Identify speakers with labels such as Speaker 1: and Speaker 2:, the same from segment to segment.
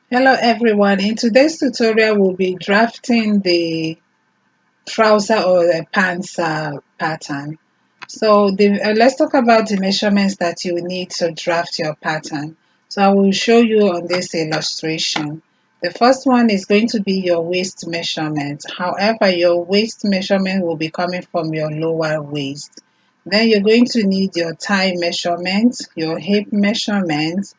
Speaker 1: Hello everyone. In today's tutorial, we'll be drafting the trouser or the pants pattern. So let's talk about the measurements that you need to draft your pattern. So I will show you on this illustration. The first one is going to be your waist measurement. However, your waist measurement will be coming from your lower waist. Then you're going to need your thigh measurement, your hip measurement,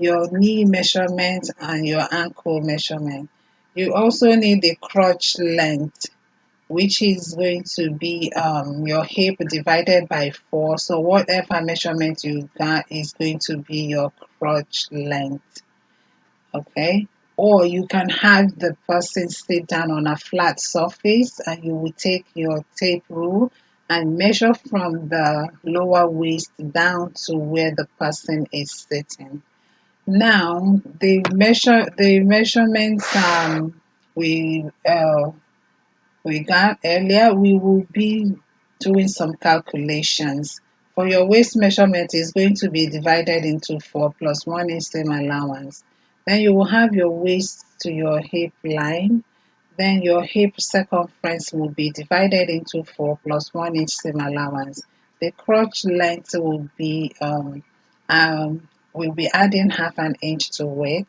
Speaker 1: your knee measurement, and your ankle measurement. You also need the crotch length, which is going to be your hip divided by 4. So whatever measurement you got is going to be your crotch length. Okay. Or you can have the person sit down on a flat surface and you will take your tape rule and measure from the lower waist down to where the person is sitting. Now the measurements we got earlier, we will be doing some calculations. For your waist measurement is going to be divided into 4 plus 1 inch seam allowance. Then you will have your waist to your hip line. Then your hip circumference will be divided into 4 plus 1 inch seam allowance. The crotch length will be adding half an inch to it.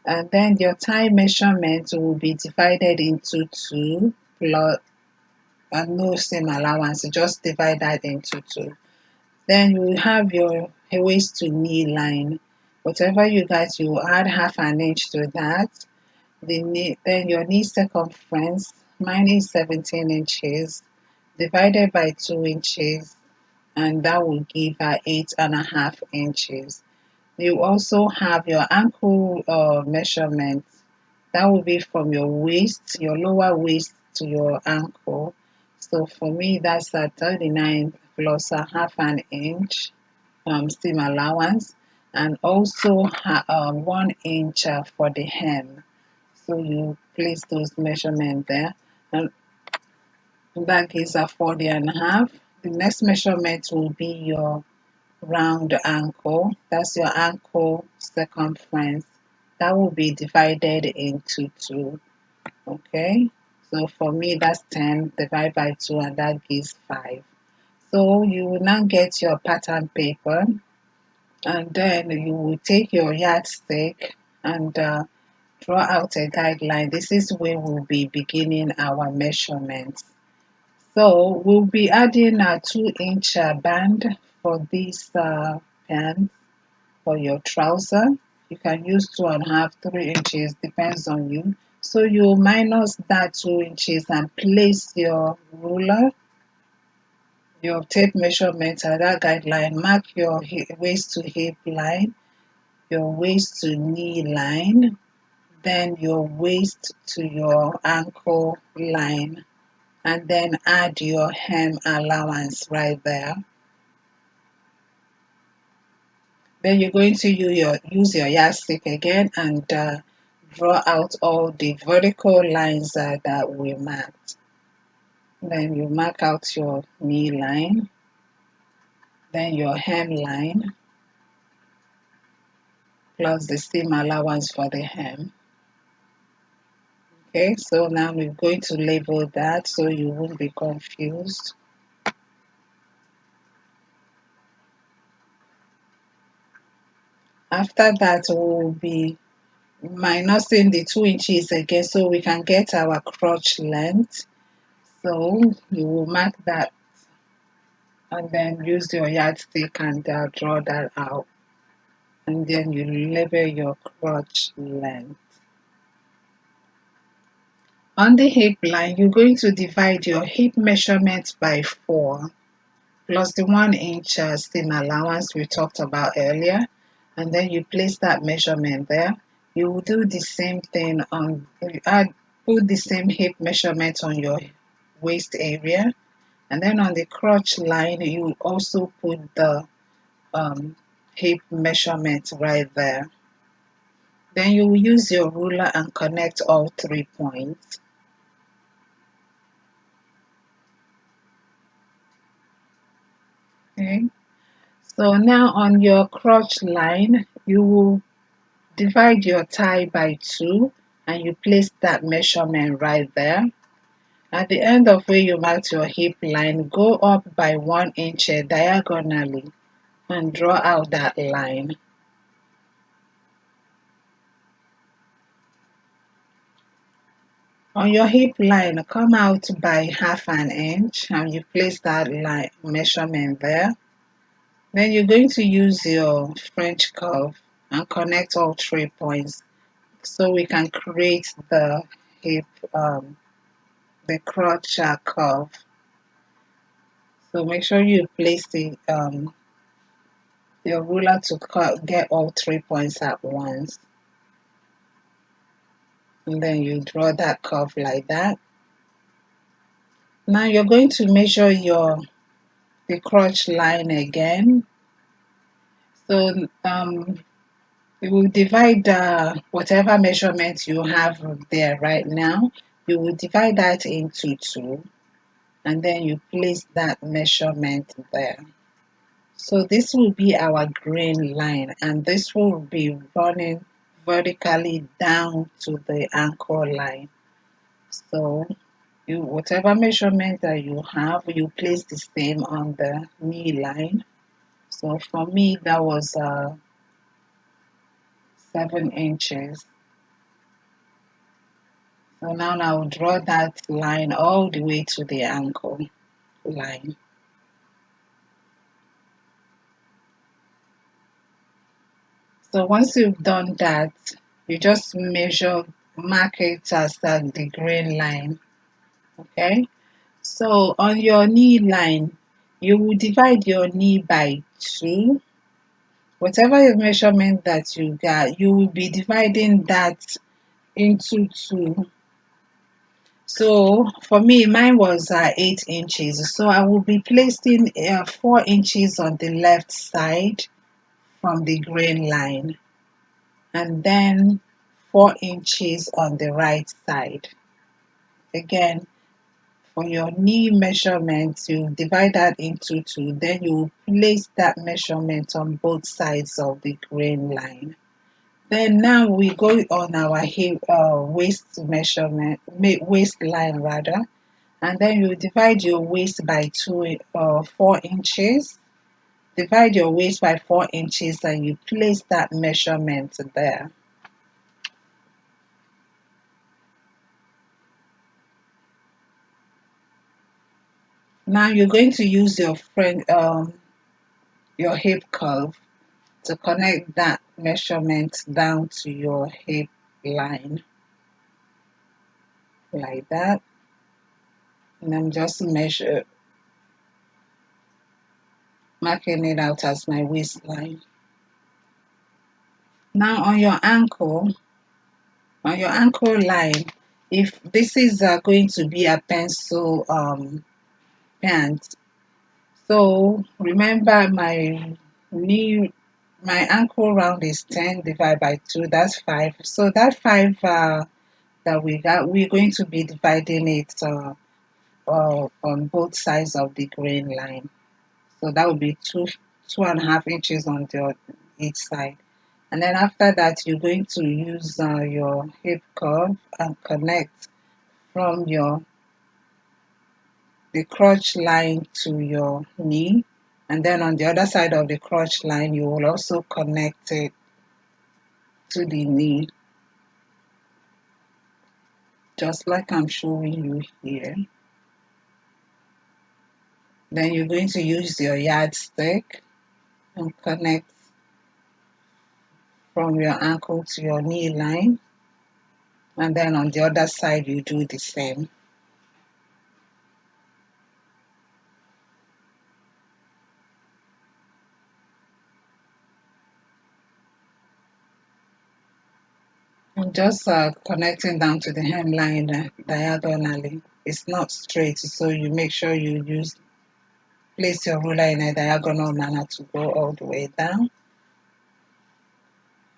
Speaker 1: And then your thigh measurement will be divided into 2 plus and no seam allowance, just divide that into 2. Then you will have your waist to knee line. Whatever you got, you will add half an inch to that. Then your knee circumference, mine is 17 inches, divided by 2 inches, and that will give her 8.5 inches. You also have your ankle measurement. That will be from your waist, your lower waist to your ankle. So for me, that's a 39 plus a half an inch seam allowance, and also 1 inch for the hem. So you place those measurements there, and that gives a 40.5. The next measurement will be your round ankle. That's your ankle circumference. That will be divided into 2. Okay, so for me that's 10 divided by 2, and that gives 5. So you will now get your pattern paper, and then you will take your yardstick and draw out a guideline. This is where we'll be beginning our measurements. So we'll be adding a 2 inch band for this pants for your trouser. You can use 2.5, 3 inches, depends on you. So you minus that 2 inches and place your ruler, your tape measurement at that guideline. Mark your waist to hip line, your waist to knee line, then your waist to your ankle line, and then add your hem allowance right there. Then you're going to use your yardstick again and draw out all the vertical lines that we marked. Then you mark out your knee line, then your hem line, plus the seam allowance for the hem. Okay, so now we're going to label that so you won't be confused. After that, we'll be minusing the 2 inches again so we can get our crotch length. So you will mark that and then use your yardstick and draw that out, and then you label your crotch length. On the hip line, you're going to divide your hip measurement by 4 plus the 1 inch seam allowance we talked about earlier, and then you place that measurement there. You will do the same thing on put the same hip measurement on your waist area, and then on the crotch line you also put the hip measurement right there. Then you will use your ruler and connect all 3 points. Okay. So now on your crotch line, you will divide your thigh by 2 and you place that measurement right there. At the end of where you marked your hip line, go up by 1 inch diagonally and draw out that line. On your hip line, come out by half an inch and you place that line measurement there. Then you're going to use your French curve and connect all 3 points so we can create the hip, the crotch curve. So make sure you place your ruler to get all 3 points at once. And then you draw that curve like that. Now you're going to measure the crotch line again. So you will divide whatever measurement you have there right now. You will divide that into 2 and then you place that measurement there. So this will be our green line and this will be running vertically down to the ankle line. So whatever measurement that you have, you place the same on the knee line. So for me that was 7 inches. So now I'll draw that line all the way to the ankle line. So once you've done that, you just mark it as the green line. Okay? So on your knee line, you will divide your knee by 2. Whatever measurement that you got, you will be dividing that into 2. So for me, mine was 8 inches. So I will be placing 4 inches on the left side from the green line and then 4 inches on the right side. Again, for your knee measurement, you divide that into 2, then you place that measurement on both sides of the green line. Then now we go on our hip waist measurement, waistline rather, and then you divide your waist by 4 inches. Divide your waist by 4 inches and you place that measurement there. Now you're going to use your hip curve to connect that measurement down to your hip line like that. And I'm just marking it out as my waistline. Now on your ankle line, if this is going to be a pencil pant, so remember my ankle round is 10 divided by 2, that's 5. So that 5 that we got, we're going to be dividing it on both sides of the green line. So that would be 2.5 inches on each side. And then after that, you're going to use your hip curve and connect from the crotch line to your knee. And then on the other side of the crotch line, you will also connect it to the knee, just like I'm showing you here. Then you're going to use your yardstick and connect from your ankle to your knee line. And then on the other side, you do the same. I'm just connecting down to the hemline diagonally. It's not straight, so you make sure you place your ruler in a diagonal manner to go all the way down.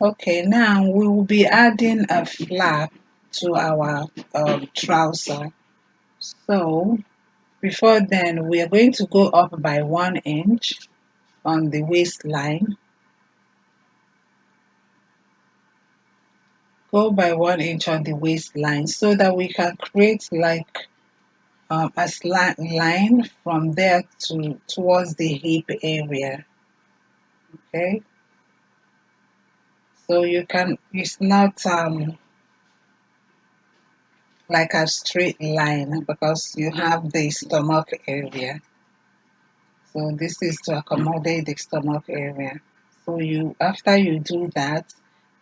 Speaker 1: Okay, now we will be adding a flap to our trouser. So before then, we are going to go up by 1 inch on the waistline. go by 1 inch on the waistline so that we can create like a slant line from there to towards the hip area. Okay, so it's not like a straight line because you have the stomach area. So this is to accommodate the stomach area. So you, after you do that,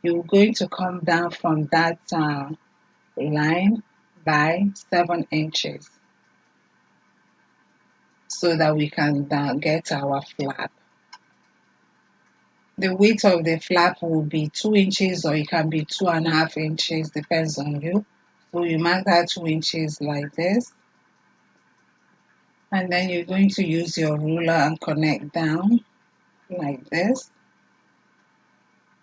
Speaker 1: you're going to come down from that line by 7 inches so that we can get our flap. The width of the flap will be 2 inches or it can be 2.5 inches, depends on you. So you mark that 2 inches like this, and then you're going to use your ruler and connect down like this.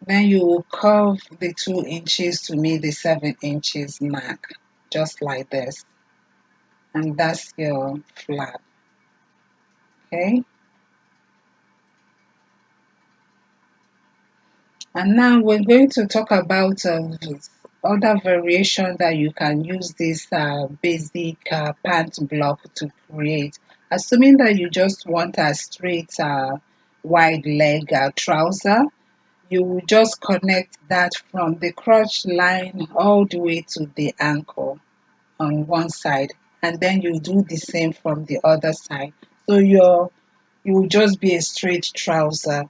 Speaker 1: Then you will curve the 2 inches to meet the 7 inches mark, just like this. And that's your flap. Okay. And now we're going to talk about other variation that you can use this basic pant block to create. Assuming that you just want a straight wide leg trouser, you will just connect that from the crotch line all the way to the ankle on one side, and then you do the same from the other side. So you will just be a straight trouser.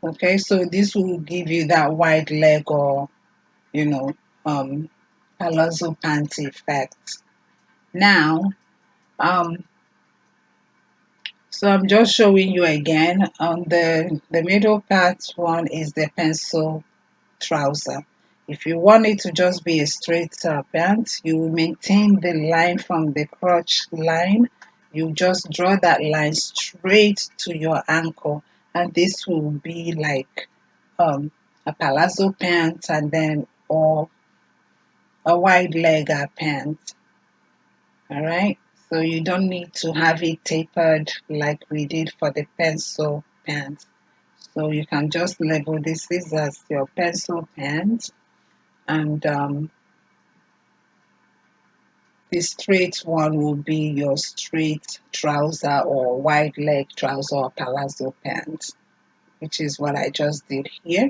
Speaker 1: Okay, so this will give you that wide leg or you know um palazzo pant effect. Now so I'm just showing you again on the middle part. One is the pencil trouser. If you want it to just be a straight pant, you maintain the line from the crotch line. You just draw that line straight to your ankle, and this will be like a palazzo pant, and then or a wide leg pant. All right. So you don't need to have it tapered like we did for the pencil pant. So you can just label this as your pencil pant, and the straight one will be your straight trouser or wide leg trouser or palazzo pant, which is what I just did here.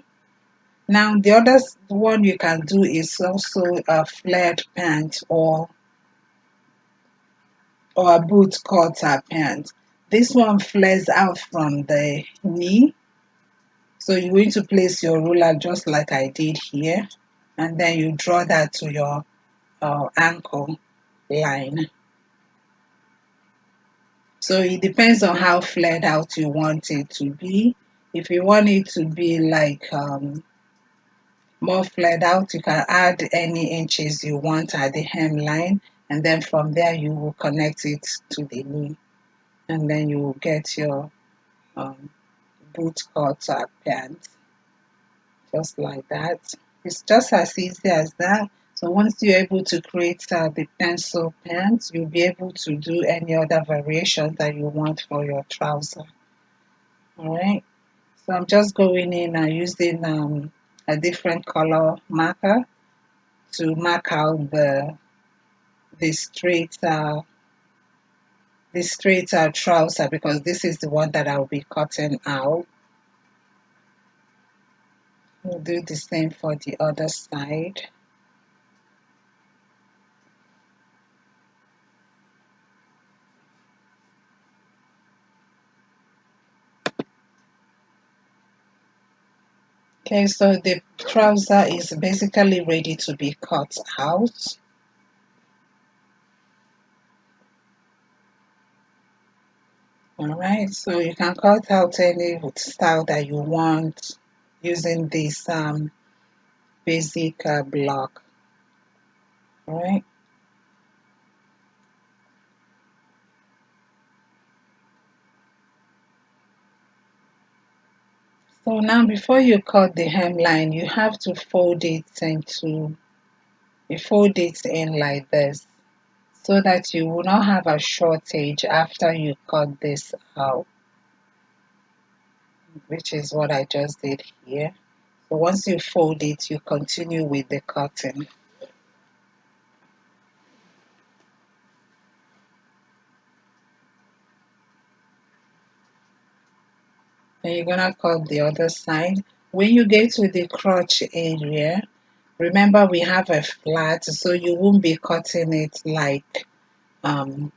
Speaker 1: Now the other one you can do is also a flared pant or a boot cutter pant. This one flares out from the knee. So you're going to place your ruler just like I did here, and then you draw that to your ankle line. So it depends on how flared out you want it to be. If you want it to be like more flared out, you can add any inches you want at the hemline, and then from there you will connect it to the knee, and then you will get your um, boot cut pant, just like that. It's just as easy as that. So once you're able to create the pencil pants, you'll be able to do any other variation that you want for your trouser. All right. So I'm just going in and using a different color marker to mark out the straight trouser, because this is the one that I'll be cutting out. We'll do the same for the other side. Okay, so the trouser is basically ready to be cut out. Alright, so you can cut out any style that you want using this basic block. Alright, so now before you cut the hemline, you have to fold it in like this, so that you will not have a shortage after you cut this out, which is what I just did here. So once you fold it, you continue with the cutting. Then you're gonna cut the other side. When you get to the crotch area, remember we have a flat, so you won't be cutting it like um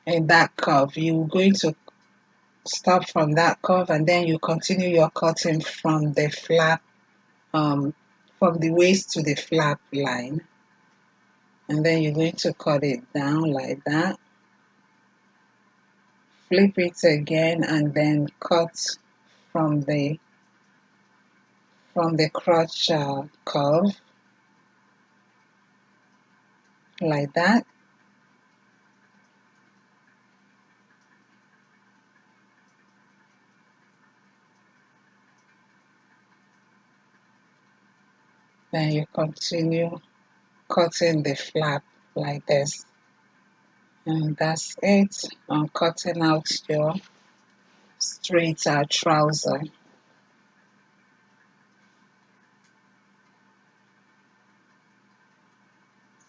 Speaker 1: in that curve. You're going to stop from that curve and then you continue your cutting from the flap, from the waist to the flap line. And then you're going to cut it down like that. Flip it again and then cut from the crotch curve like that. Then you continue cutting the flap like this. And that's it. I'm cutting out your straight trouser.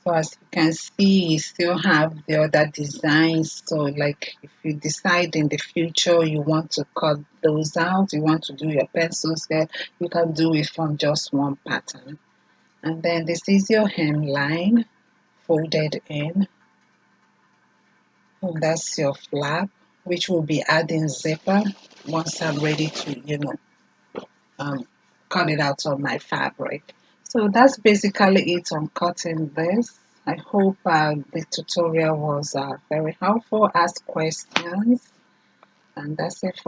Speaker 1: So as you can see, you still have the other designs. So like if you decide in the future you want to cut those out, you want to do your pencil skirt, you can do it from just one pattern. And then this is your hemline folded in. And that's your flap, which will be adding zipper once I'm ready to, um, cut it out of my fabric. So that's basically it on cutting this. I hope the tutorial was very helpful. Ask questions, and that's it for